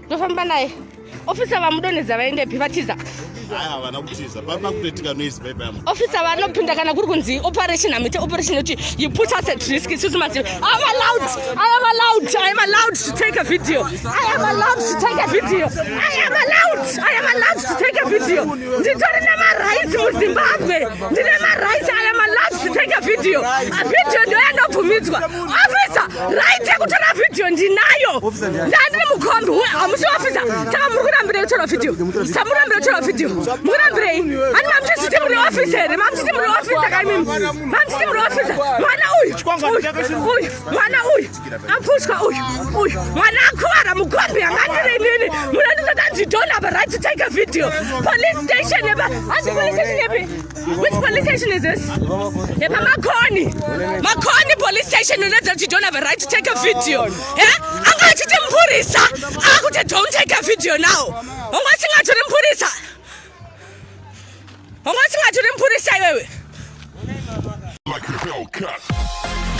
Tofamba naye. Officer vamudonedza vaende privatiza. Vana kutiza pamakuretika noise baba yamo. Officer vanopinda kana kuri kunzi operation amite operation yoti you put us at risk. Isusu mati. I am allowed to take a video. I am allowed to take a video. Nditori nema rights mu Zimbabwe. Ndine ma rights. I am allowed to take a video. A video ndo yanobvumidzwa. Officer, right yekutora video ndinayo. Ndandiri Mukombi. Amusi officer. Saka muri kurambira kutora video. Samurambira kutora video. Murambirei. Ani mamchiti muri officer. Mamchiti muri officer kaimimi. Mamchiti muri officer. Mwana uyu. Mwana uyu. Apushka uyu. Mwana akwara Mukombi angandire nini. Munandisa tanzi don't have a right to take a video. Police station yeba. Asi police station yebi. Which police station is this? Yeba Makoni police station. You know that you don't have a right to take a video. Yeah? Angachiti Mupurisa. Akuti don't take a video now. Ongasingathuri Mupurisa. Ongasingathuri Mupurisa wewe. Like a Hellcat.